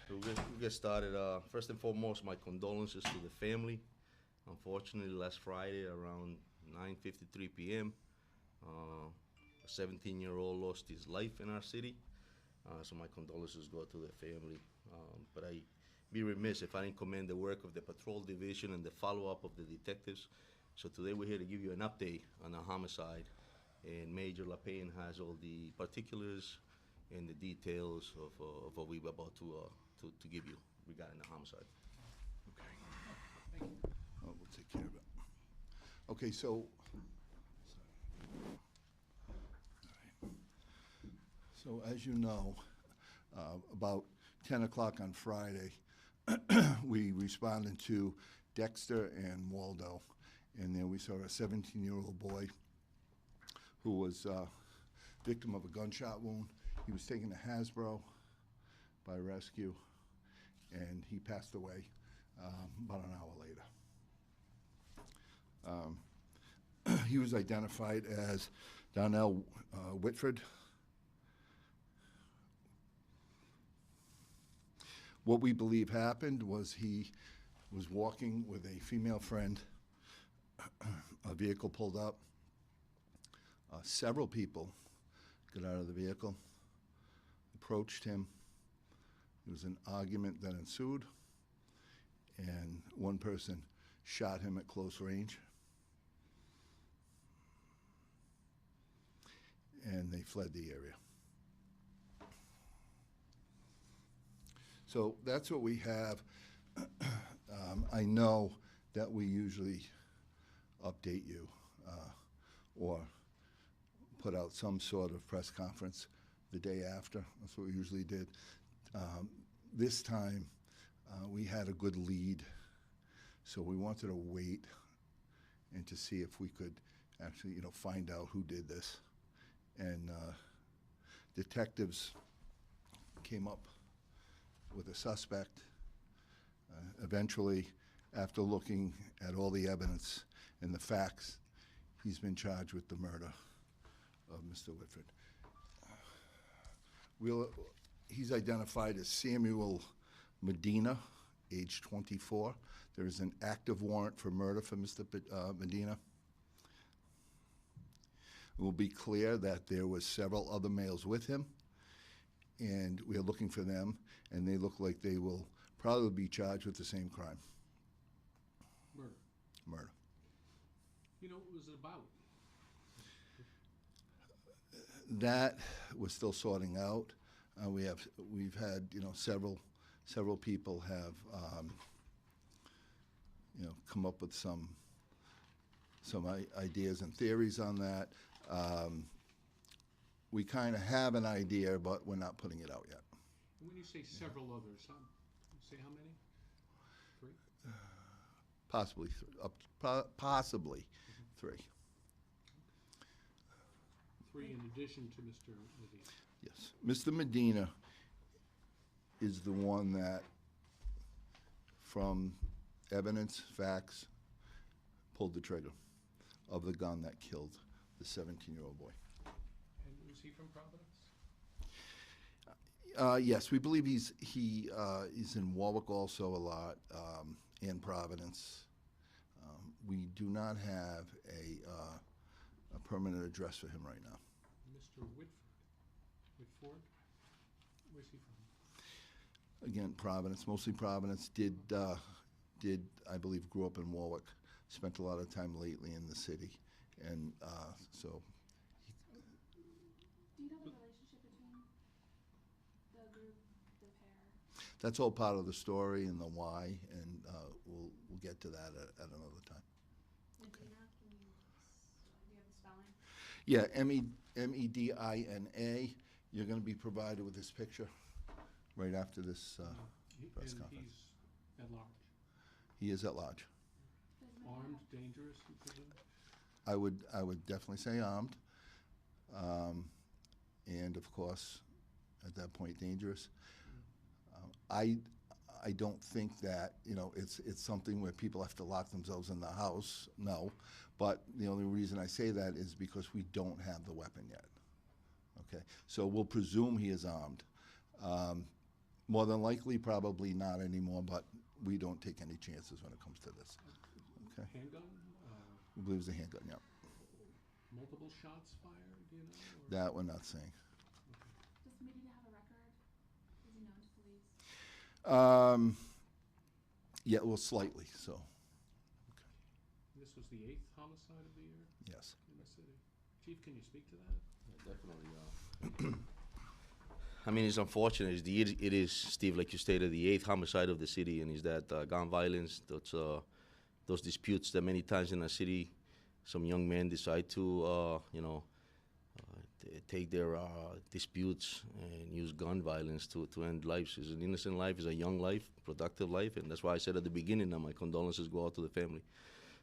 We'll get started. First and foremost, my condolences to the family. Unfortunately, last Friday around 9:53 p.m., a 17-year-old lost his life in our city. So my condolences go to the family. But I'd be remiss if I didn't commend the work of the patrol division and the follow-up of the detectives. So today we're here to give you an update on a homicide, and Major LaPayne has all the particulars and the details of what we're about to give you regarding the homicide. Okay. Thank you. Oh, we'll take care of it. Okay, so, so as you know, about 10 o'clock on Friday, we responded to Dexter and Waldo, and there we saw a 17-year-old boy who was victim of a gunshot wound. He was taken to Hasbro by rescue, and he passed away about an hour later. He was identified as Donnell Whitford. What we believe happened was he was walking with a female friend. A vehicle pulled up. Several people got out of the vehicle, approached him. There was an argument that ensued, and one person shot him at close range. And they fled the area. So that's what we have. I know that we usually update you or put out some sort of press conference the day after. That's what we usually did. This time, we had a good lead, so we wanted to wait and to see if we could actually, find out who did this. And detectives came up with a suspect. Eventually, after looking at all the evidence and the facts, he's been charged with the murder of Mr. Whitford. He's identified as Samuel Medina, age 24. There is an active warrant for murder for Mr. Medina. It will be clear that there was several other males with him, and we are looking for them, and they look like they will probably be charged with the same crime. Murder. Murder. What was it about? That we're still sorting out. We've had several people have come up with some ideas and theories on that. We kind of have an idea, but we're not putting it out yet. And when you say several others, you say how many? 3? Possibly possibly 3. 3 in addition to Mr. Medina. Yes, Mr. Medina is the one that, from evidence, facts, pulled the trigger of the gun that killed the 17-year-old boy. And was he from Providence? Yes, we believe he's in Warwick also a lot, and Providence. We do not have a permanent address for him right now. Mr. Whitford? Where's he from? Again, Providence, mostly Providence. Did I believe grew up in Warwick. Spent a lot of time lately in the city, and so. Do you know the relationship between the group, the pair? That's all part of the story and the why, and we'll get to that at another time. Medina, do you have the spelling? Yeah, Medina. You're going to be provided with this picture right after this press And conference. he's at large? He is at large. Armed, dangerous, you presume? I would definitely say armed, and of course, at that point, dangerous. I don't think that it's something where people have to lock themselves in the house. No, but the only reason I say that is because we don't have the weapon yet. Okay, so we'll presume he is armed, More than likely, probably not anymore, but we don't take any chances when it comes to this. Okay. Handgun? We believe it's a handgun, yeah. Multiple shots fired, do you know? Or? That we're not saying. Does Medina have a record? Is he known to police? Yeah, well, slightly, so, This was the 8th homicide of the year yes. in the city. Chief, can you speak to that? Yeah, definitely. I mean, it's unfortunate. It is, Steve, like you stated, the 8th homicide of the city, and is that gun violence, those disputes that many times in our city, some young men decide to, take their disputes and use gun violence to end lives. It's an innocent life, it's a young life, productive life, and that's why I said at the beginning that my condolences go out to the family.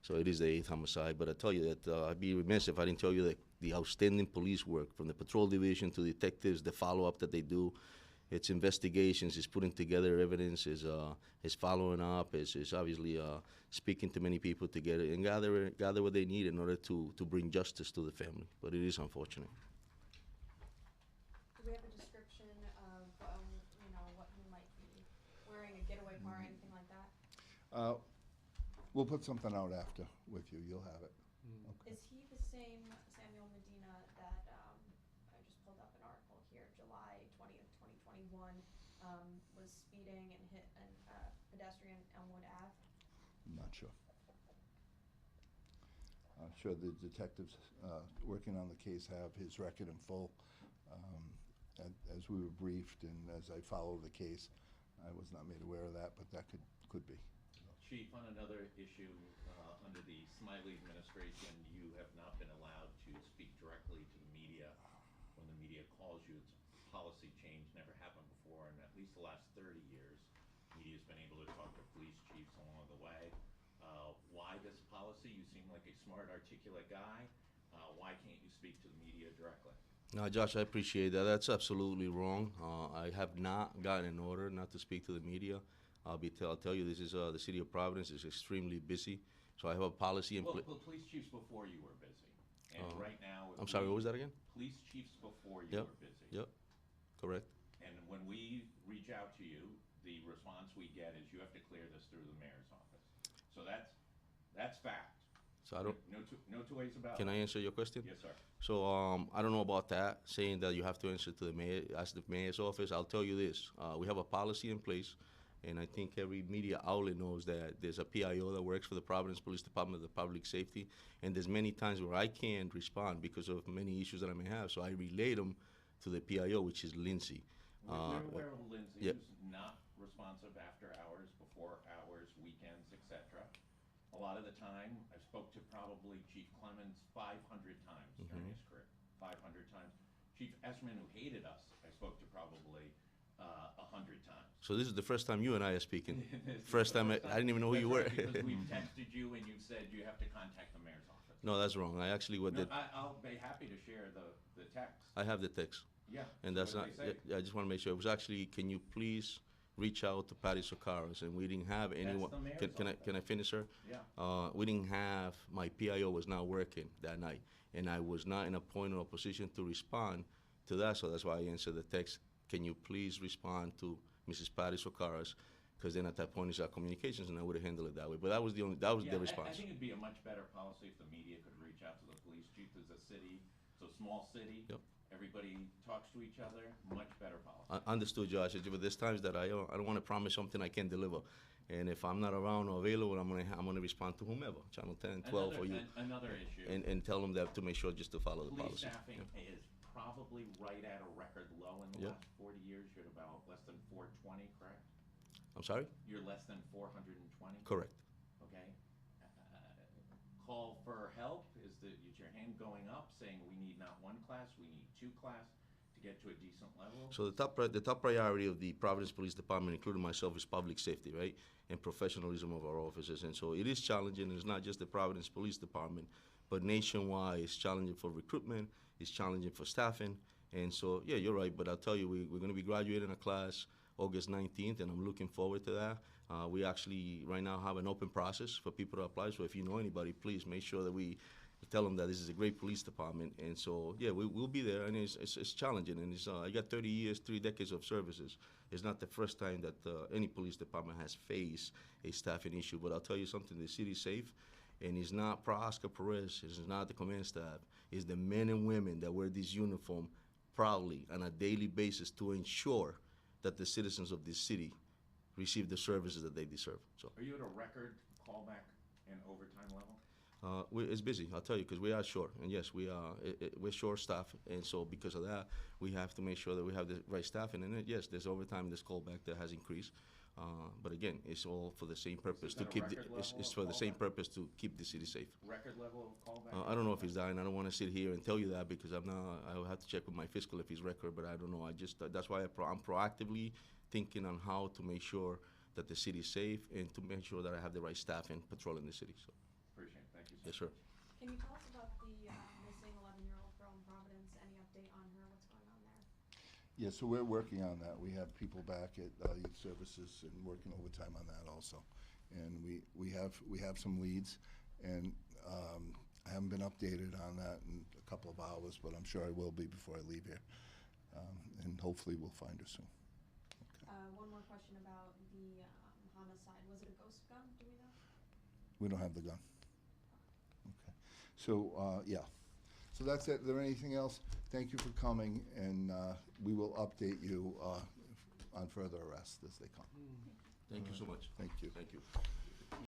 So it is the 8th homicide, but I tell you that I'd be remiss if I didn't tell you that the outstanding police work from the patrol division to detectives, the follow-up that they do, it's investigations, it's putting together evidence, is following up, is obviously speaking to many people to get it and gather what they need in order to bring justice to the family. But it is unfortunate. Do we have a description of, what he might be wearing, a getaway car, anything like that? We'll put something out after with you, you'll have it. Is he the same Samuel Medina that, I just pulled up an article here, July 20th, 2021, was speeding and hit a pedestrian Elmwood Ave? I'm not sure. I'm sure the detectives working on the case have his record in full. As we were briefed and as I follow the case, I was not made aware of that, but that could be. Chief, on another issue, under the Smiley administration, you have not been allowed to speak directly to the media when the media calls you. It's a policy change, never happened before in at least the last 30 years. Media's been able to talk to police chiefs along the way. Why this policy? You seem like a smart, articulate guy. Why can't you speak to the media directly? No, Josh, I appreciate that. That's absolutely wrong. I have not gotten an order not to speak to the media. I'll tell you, this is the city of Providence is extremely busy, so I have a policy in place. Well, police chiefs before you were busy, and right now. I'm sorry, what was that again? Police chiefs before you Yep. were busy. Yep, correct. And when we reach out to you, the response we get is you have to clear this through the mayor's office. So that's fact. So I don't. No two ways about it. Can I answer your question? Yes, sir. So I don't know about that, saying that you have to answer to the mayor, ask the mayor's office. I'll tell you this: we have a policy in place, and I think every media outlet knows that there's a PIO that works for the Providence Police Department of the Public Safety, and there's many times where I can't respond because of many issues that I may have. So I relay them to the PIO, which is Lindsay. We're aware of Lindsay, yep. who's not responsive after hours, before hours, weekends, etc. A lot of the time, I spoke to probably Chief Clemens 500 times during his career, 500 times. Chief Esserman, who hated us, I spoke to probably 100 times. So this is the first time you and I are speaking. First time I didn't even know who you were. Because we've texted you and you've said you have to contact the mayor's office. No, that's wrong. I actually I'll be happy to share the text. I have the text. Yeah. And that's what not. did they say? Yeah, I just want to make sure. It was actually, can you please reach out to Patty Socaros? And we didn't have anyone. the mayor's Can I finish, sir? Yeah. We didn't have, my PIO was not working that night, and I was not in a point or a position to respond to that. So that's why I answered the text. Can you please respond to Mrs. Patty Socaros? Because then at that point it's our communications, and I would have handled it that way. But that was the response. I think it'd be a much better policy if the media could reach out to the police chief. As a city, it's a small city. Yep. Everybody talks to each other. Much better policy. Understood, Josh. But there's times that I don't want to promise something I can't deliver. And if I'm not around or available, I'm gonna respond to whomever, Channel 10, 12, or you. Another issue. And tell them that to make sure just to follow the Police policy. staffing is probably right at a record low in the Yep. last 40 years. You're at about less than 420, correct? I'm sorry? You're less than 420? Correct. Okay. Call for help, is your hand going up, saying we need not one class, we need 2 class to get to a decent level? So the top priority of the Providence Police Department, including myself, is public safety, right? And professionalism of our officers. And so it is challenging. It's not just the Providence Police Department, but nationwide, it's challenging for recruitment, it's challenging for staffing. And so, yeah, you're right, but I'll tell you, we're going to be graduating a class August 19th, and I'm looking forward to that. We actually right now have an open process for people to apply, so if you know anybody, please make sure that we tell them that this is a great police department. And so, yeah, we'll be there, and it's challenging. And I got 30 years, 3 decades of services. It's not the first time that any police department has faced a staffing issue. But I'll tell you something: the city's safe, and it's not Oscar Perez, it's not the command staff, it's the men and women that wear this uniform proudly on a daily basis to ensure that the citizens of this city receive the services that they deserve. So. Are you at a record callback and overtime level? It's busy, I'll tell you, because we are short, and yes, we're short staff, and so because of that, we have to make sure that we have the right staffing. And yes, there's overtime, there's callback that has increased, but again, it's all for the same purpose to keep. It's for the same purpose to keep the city safe. Record level of callback? I don't know if he's dying. I don't want to sit here and tell you that because I'm not. I will have to check with my fiscal if he's record, but I don't know. That's why I'm proactively thinking on how to make sure that the city is safe and to make sure that I have the right staff and patrolling the city. So. Appreciate it. Thank you. Yes, sir. Can you tell us about the missing 11-year-old girl in Providence? Any update on her? What's going on there? Yeah, so we're working on that. We have people back at Youth Services and working overtime on that also. And we have some leads, and I haven't been updated on that in a couple of hours, but I'm sure I will be before I leave here. And hopefully we'll find her soon. One more question about the homicide. Was it a ghost gun? Do we know? We don't have the gun. Okay. So, yeah. So that's it. Is there anything else? Thank you for coming, and we will update you on further arrests as they come. Thank you so much. Thank you. Thank you.